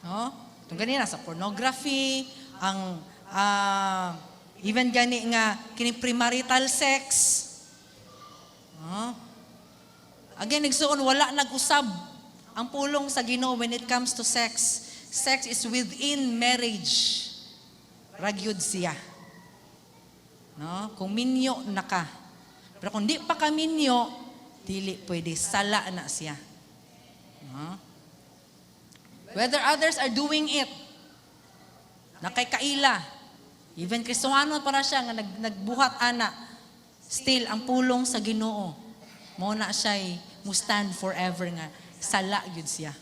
No? Tung ganina sa pornography, ang even gani nga kini premarital sex. No? Again, nagsuon wala nag-usab ang pulong sa Ginoo when it comes to sex. Sex is within marriage. Ragyod siya. No? Kung minyo na ka. Pero kung di pa ka minyo, dili pwede. Sala na siya. No? Whether others are doing it, nakaykaila, even Kristiyano para siya nga nagbuhat ana, still ang pulong sa Ginoo, mo na siya'y stand forever nga. Sala yun siya.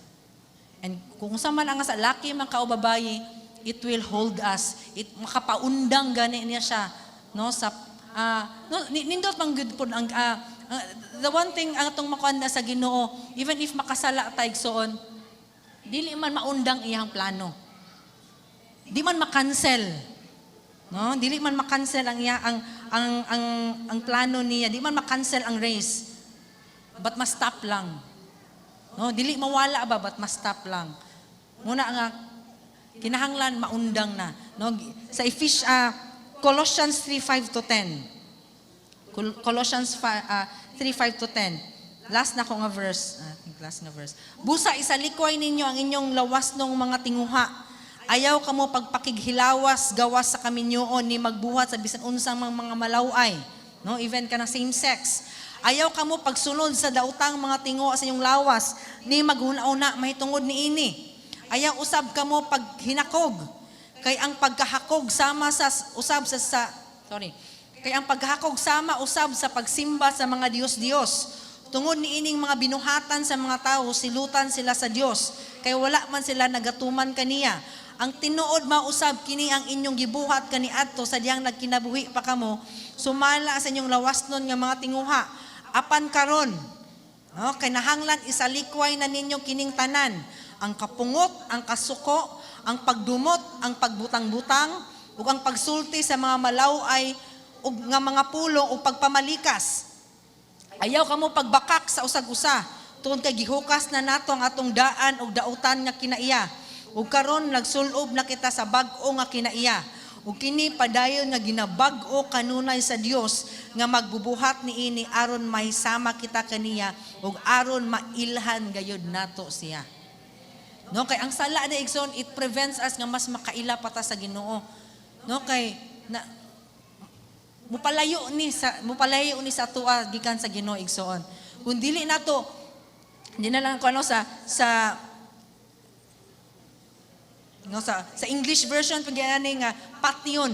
And kung sa man ang sa laki man ka o babayi, it will hold us. It makapaundang gani niya siya no sa nindot mang good po ang the one thing ang atong makuan sa Ginoo, even if makasala tay igsoon, dili man maundang iyang plano. Di man makancel. No, dili man makancel ang iya ang plano niya, di man makancel ang race. But mas stop lang. No, dili mawala ba but mas stop lang. Muna nga kinahanglan maundang na. No, sa Colossians 3:5 to 10. Colossians 3:5 to 10. Last na ko nga verse. I think last nga verse. Busa isalikway ninyo ang inyong lawas ng mga tinguha. Ayaw kamo pagpakighilawas gawas sa kaminyoon ni magbuhat sa bisan unsang mga malaway. No, even ka na same sex. Ayaw kamo pagsunod sa dautang mga tingo sa inyong lawas ni maghuna-una mahitungod ni ini. Ayaw usab kamo paghinakog kay ang pagkahakog sama sa usab sa Kay ang paghakog sama usab sa pagsimba sa mga Dios-Dios. Tungod niining mga binuhatan sa mga tao, silutan sila sa Dios. Kay wala man sila nagatuman kaniya. Ang tinuod mausab kini ang inyong gibuhat kaniadto sa diyang nagkinabuhi pa kamo, sumala sa inyong lawasnon nga mga tinguha. Apan karon, no, kay nahanglan isalikway na ninyo kining tanan, ang kapungot, ang kasuko, ang pagdumot, ang pagbutang-butang, ug ang pagsulti sa mga malaway ug nga mga pulong ug pagpamalikas. Ayaw kamo pagbakak sa usag-usa, tungod kay gihukas na nato ang atong daan ug dautan nga kinaiya. Ug karon nagsulob na kita sa bag-o nga kinaiya. Ug kini padayon nga ginabag-o kanunay sa Dios nga magbubuhat niini aron mahisama kita kaniya ug aron mailhan gayud nato siya. No, kay ang sala na igsoon, it prevents us nga mas makaila pa ta sa Ginoo. No, kay na mupalayo ni sa tuwa gikan sa Ginoo igsoon. Kung dili nato, hindi na lang ko ano sa English version pagyanani nga patyon.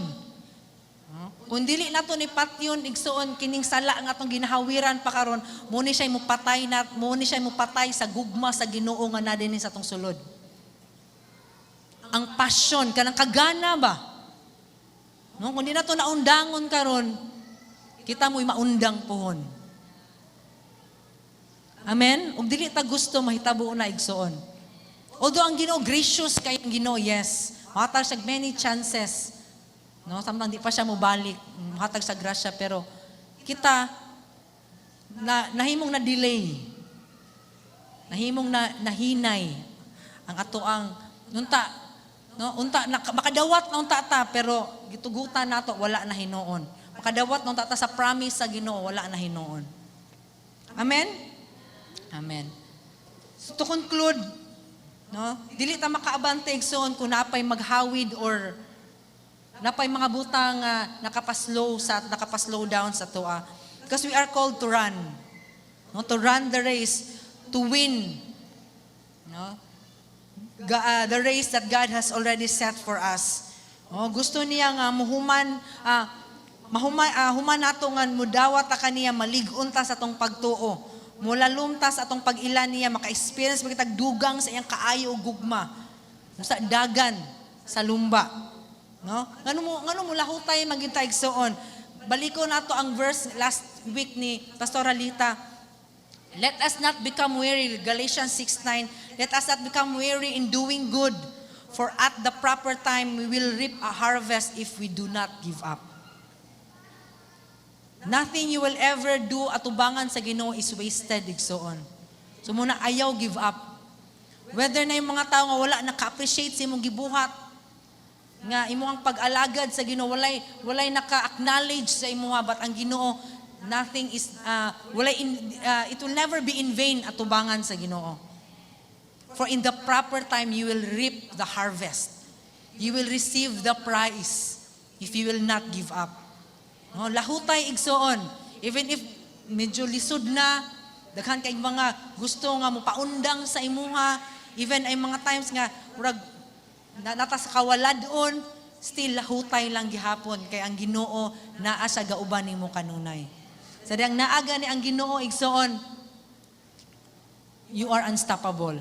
Kung dili nato ni patyon igsoon kining sala nga atong ginahawiran pa karon, mo ni siya mupatay sa gugma sa Ginoo nga na dinhi sa atong sulod. Ang passion kanang kagana ba? No, kung di nato naundangon karon, kita mo'y maundang pohon. Amen? Ug dili ta gusto mahitabo na igsoon. Although ang Ginoo gracious kay ang Ginoo, yes. Hatag siya many chances. No, samtang di pa siya mobalik, hatag sa grasya, pero kita nahimong na delay. Nahimong na nahinay ang atoang nunta. No, makadawat na unta ta, pero gitugutan nato wala na hinuon. Makadawat na unta ta sa promise sa Ginoo, wala na hinuon. Amen? Amen. So to conclude, no, dili ta makaabante igsoon kung napay maghawid or napay mga butang nakapaslow down sa tuwa. Because we are called to run. No, to run the race, to win. No? The race that God has already set for us. Oh, gusto niya nga human nato nga mudawat ta kaniya malig-on ta sa atong pagtuo. Mulalum ta sa atong pag-ilan niya maka-experience magitag dugang sa iyang kaayo ug gugma. Sa dagan, sa lumba. No? Ngano mo lahutay magintay igsoon. Baliko nato ang verse last week ni Pastor Alita. Let us not become weary, Galatians 6:9. Let us not become weary in doing good, for at the proper time we will reap a harvest if we do not give up. Nothing you will ever do atubangan sa Ginoo is wasted, igsoon. So muna ayaw give up. Whether na yung mga tao nga wala naka-appreciate sa imong gibuhat, nga imong pag-alagad sa Ginoo, walay naka-acknowledge sa imong but ang Ginoo, nothing is it will never be in vain atubangan sa Ginoo. For in the proper time you will reap the harvest. You will receive the prize if you will not give up. No, lahutay igsoon. Even if medyo lisod na, daghan kay mga gusto nga mo paundang sa imuha, even ay mga times nga murag nata sa kawaladon, still lahutay lang gihapon kay ang Ginoo naa sa gauban nimo kanunay. Sa diyang naaga ni ang Ginoo igsoon, you are unstoppable.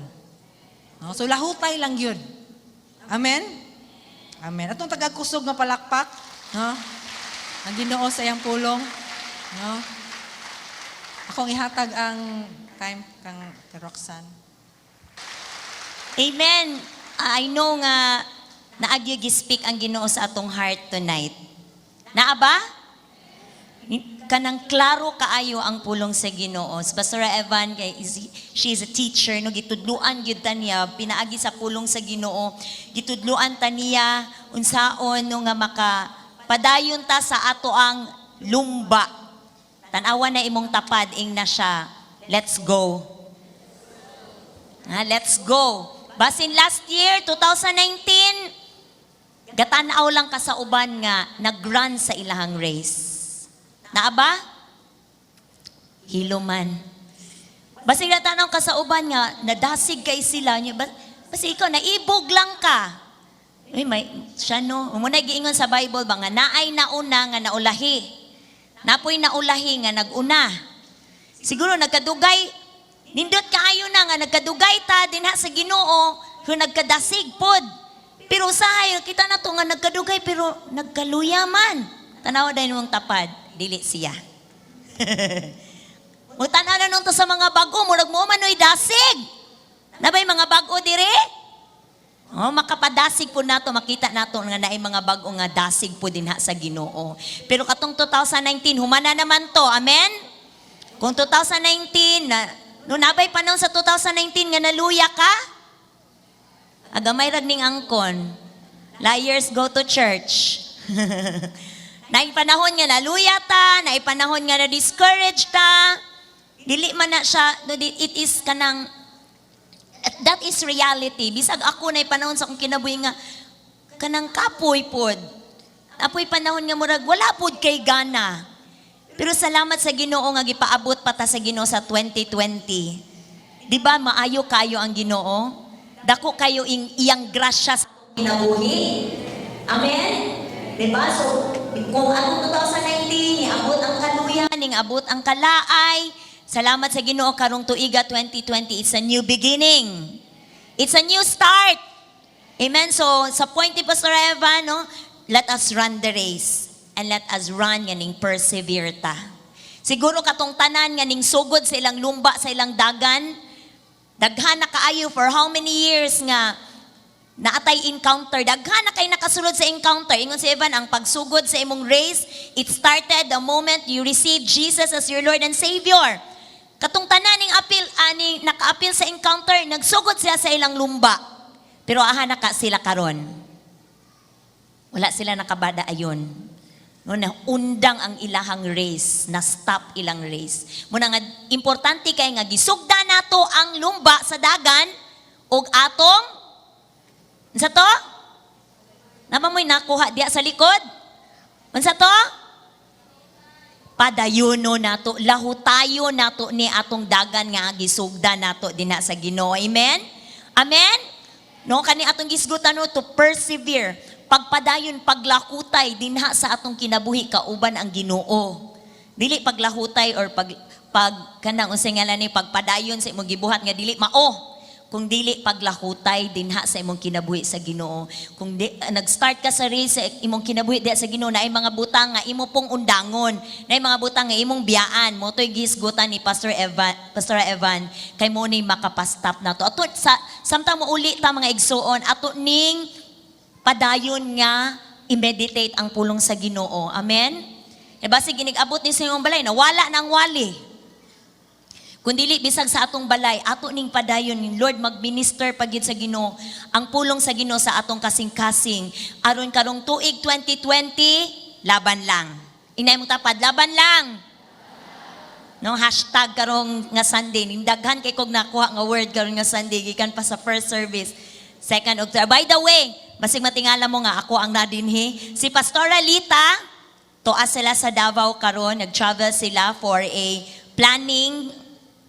No? So lahutay lang yun. Amen? Amen. Atong tagakusog nga palakpak, no? Ang Ginoo sa iyang pulong, no? Akong ihatag ang time kang Roxanne. Amen. I know nga naagyo gi-speak ang Ginoo sa atong heart tonight. Naa ba? Kanang klaro kaayo ang pulong sa Ginoo. Si Pastor Evan, she is a teacher, no, gitudluan gyud ta niya pinaagi sa pulong sa Ginoo. Gitudluan ta niya unsaon no nga makapadayon ta sa ato ang lumba. Tan-awa na imong tapad ing na siya. Let's go. Let's go. Basin last year 2019 gatan-aw lang ka sa uban nga nag-run sa ilahang race. Naa ba? Hiluman. Basig na tanaw ka sa uban nga, nadasig kay sila. Basi ikaw, naibog lang ka. Uy, siya no. Muna giingon sa Bible ba nga, naay nauna nga naulahi. Napoy naulahi nga naguna. Siguro nagkadugay, nindot kaayo na nga nagkadugay ta dinha sa Ginoo, kung nagkadasig pod. Pero usahay, kita na to nga nagkadugay pero nagkaluyaman. Tanaw dahil mong tapad, dili siya. Magtanaw na nung to sa mga bago, murag mo manoy dasig. Nabay mga bago dire? Oh, makapadasig po nato, makita nato nga naay mga bago nga dasig po din ha sa Ginoo. Pero katong 2019, humana naman to. Amen? Kung 2019, no nabay panahon sa 2019 nga naluya ka, agamay rag ning angkon. Liars go to church. Naay panahon nga naluya ta, naay panahon nga na-discourage ta. Dili man na siya, no, it is kanang, that is reality. Bisag ako na panahon sa akong kinabuhi nga, kanang kapoy pod. Apoy panahon nga murag, wala pod kay gana. Pero salamat sa Ginoo nga gipaabot pa ta sa Ginoo sa 2020. Di ba maayo kayo ang Ginoo? Dako kayo iyang grasya sa kinabuhi. Amen? Di ba? So, kung atong 2019, iabot ang kaluyan, abot ang kalaay, salamat sa Ginoo karong tuiga 2020, it's a new beginning. It's a new start. Amen. So sa point ni Pastor Evan, no, let us run the race and let us run nga ning persevere ta. Siguro katong tanan nga ning sugod sa ilang lumba, sa ilang dagan, daghan na kaayo for how many years nga naatay encounter, daghan na kay nakasulod sa encounter. Ingon si Evan, ang pagsugod sa imong race, it started the moment you received Jesus as your Lord and Savior. Katong tanan ning apil, ani naka-apil sa encounter, nagsugod siya sa ilang lumba. Pero aha na ka sila karon. Wala sila nakabada ayon. No, na undang ang ilahang race, na stop ilang race. Muna nga importante kay nga gisugda nato ang lumba sa dagan ug atong unsa to? Namamoy nakuha diya sa likod. Unsa to? Padayono nato, lahutayo nato ni atong dagan nga gisugda nato dinha sa Ginoo. Amen? Amen? No, kani atong gisgutan no, to persevere. Pagpadayon, paglakutay dinha sa atong kinabuhi kauban ang Ginoo. Dili paglahutay or pag kanang unsay ngalan ni pagpadayon sa imong gibuhat nga dili mao. Kung dili paglahutay dinha sa imong kinabuhi sa Ginoo. Kung nag-start ka sa race sa imong kinabuhi diha sa Ginoo, naay mga butang nga imo pong undangon, naay mga butang nga imong biyaan. Mo toy gisgutan ni Pastor Evan kay mo ni makapastop nato. Ato sa samtang mo uli ta mga igsuon, ato ning padayon nga i-meditate ang pulong sa Ginoo. Amen. E basi ginig-abot ni sa imong balay na wala nang wali. Kundili bisag sa atong balay, ato ning padayon ni Lord magminister pagid sa Ginoo, ang pulong sa Ginoo sa atong kasing-kasing. Aron karong tuig 2020, laban lang. Inay mo tapad, laban lang. No, hashtag karong nga Sunday, nindaghan kay kog nakuha nga word karong nga Sunday gikan pa sa first service, second of third. By the way, basig matingala mo nga ako ang nadinhi, si Pastor Alita, tuas sila sa Davao karon, nag-travel sila for a planning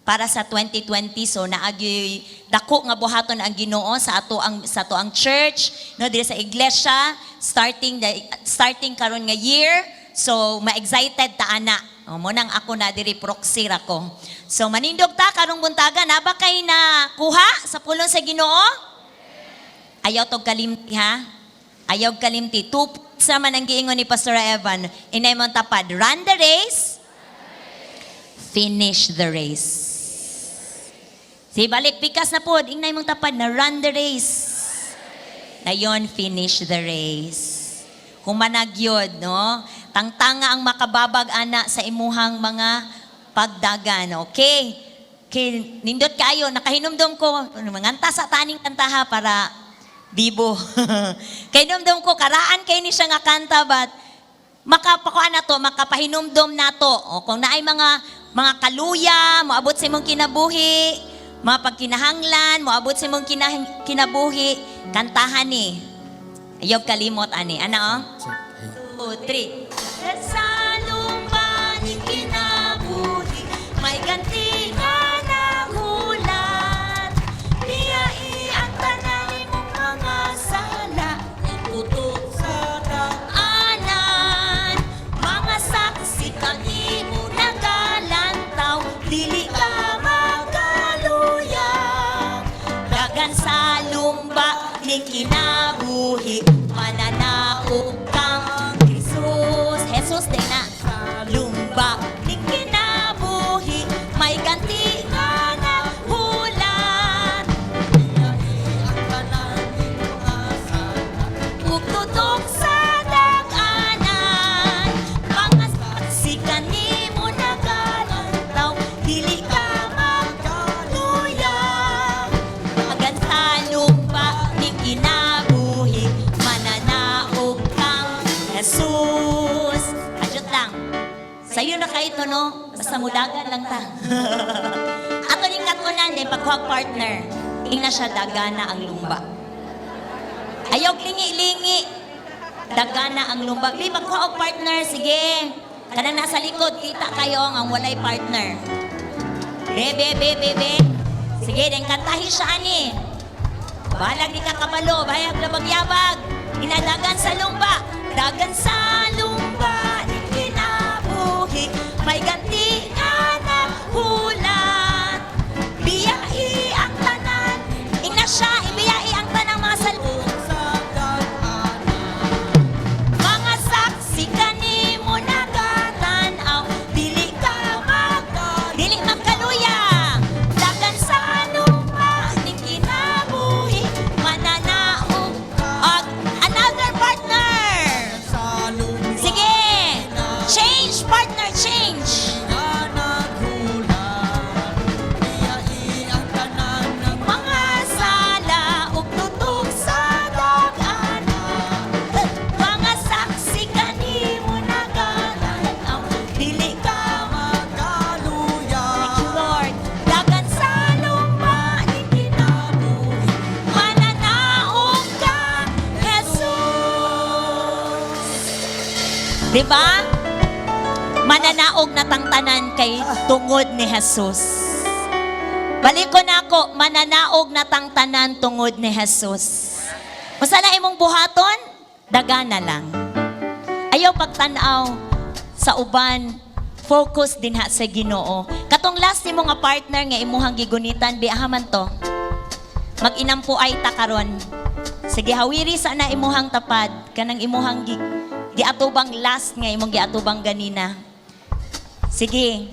para sa 2020. So naagi dako nga buhaton ang Ginoo sa ato ang church, no, diri sa iglesia, starting karon nga year. So ma-excited ta ana. Mo nang ako na diri proxy ra ko. So manindog ta karong buntaga na ba kay na kuha sa pulong sa Ginoo? Ayaw tog kalimti ha. Ayaw kalimti. Sa man ang giingon ni Pastor Evan, inay mo tapad, run the race, finish the race. Si balik pikas na pod, ingnay mong tapad na run the race. Dayon, finish the race. Humanagyod, no? Tangtanga ang makababag ana sa imuhang mga pagdagan, okay? Kay nindot kayo, nakahinumdom ko, manganta sa taning kantaha para bibo. Kay numdom ko, karaan kay ni siya nga kanta, but makapakuan na to, makapahinumdom na to. O, kung naay mga kaluya, moabot sa imong kinabuhi, mga pagkinahanglan, moabot sa imong kinabuhi, kantahan ni. Ayaw kalimot, ani. Ano? 2, 3. Sa lupa ni kinabuhi, may ganti ka ng hulat. Biyai ang tanay mong mga sala, itutok sa daanan. Mga saksi ka ning kinabuhi mananaog kang Jesus. Jesus din na lumba ning kinabuhi may ganti nga na hulat. Ug tutok sa daganan mga sikan nimo nagalantaw dili ka magkaluya. Agan sa lumba ning kinabuhi mananaog kang Jesus. Adjot lang. Sa'yo na kayo ito, no? Basta mudagan lang ta. Ato ning katunan din, pagkuhag partner, ingna siya dagana ang lumba. Ayaw lingi-lingi. Dagana ang lumba. Di pagkuhag partner, sige. Kanang nasa likod, kita kayo ang walay partner. Be. Sige, din kantahi siya ani. Balag di ka kabalo, bayag na bagyabag. Inadagan sa lumba. Dagan sa lumba, di kinabuhi. May ganti nga na hulat. Biyai ang tanan. Ingna siya, ibiyai ang tanang mga mga saksi kanimo nagatanaw. Dili magkaluya. Dagan sa lumba, di kinabuhi. Mananaog. Another partner. Sige. Change, partner, change. Mga sala ug tutok sa daganan. Mga saksi kanimo nagalanaw. Dili ka magkaluya. Thank you, Lord. Dagan sa lumba di kinabuhi. Mananaog ka, Jesus. Diba? Mananaog na tangtanan kay tungod ni Jesus. Balik ko na ako, mananaog na tangtanan tungod ni Jesus. Masala imong buhaton, dagana lang. Ayaw pagtanaw sa uban, focus din ha sa Ginoo. Katong last ni nga partner nga imuhang gigunitan, biahaman to. Mag-inampo ay takaron. Sige, hawiri sa na imuhang tapad, kanang imuhang giatubang last nga imong giatubang ganina. Sige,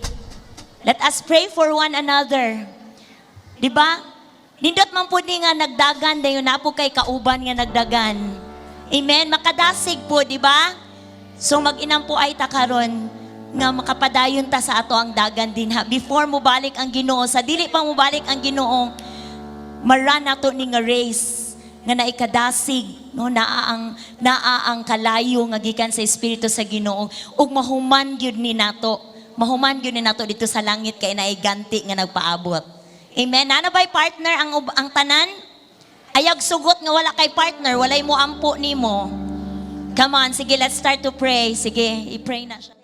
let us pray for one another. Diba? Nindot man po nga nagdagan, dayon na po kay kauban nga nagdagan. Amen? Makadasig po, diba? So mag-inam po ay takaron nga makapadayon ta sa ato ang dagan din ha. Before mo balik ang Ginoo, sa dili pa mo balik ang Ginoo, maran nato ni nga race nga naikadasig, no, naa ang kalayo nga gikan sa Espiritu sa Ginoo ug mahuman gyud ni nato dito sa langit kay naay ganti nga nagpaabot. Amen. Ano ba'y partner ang tanan? Ayag sugot nga wala kay partner, walay mo ampo nimo. Come on, sige, let's start to pray. Sige, i-pray na siya.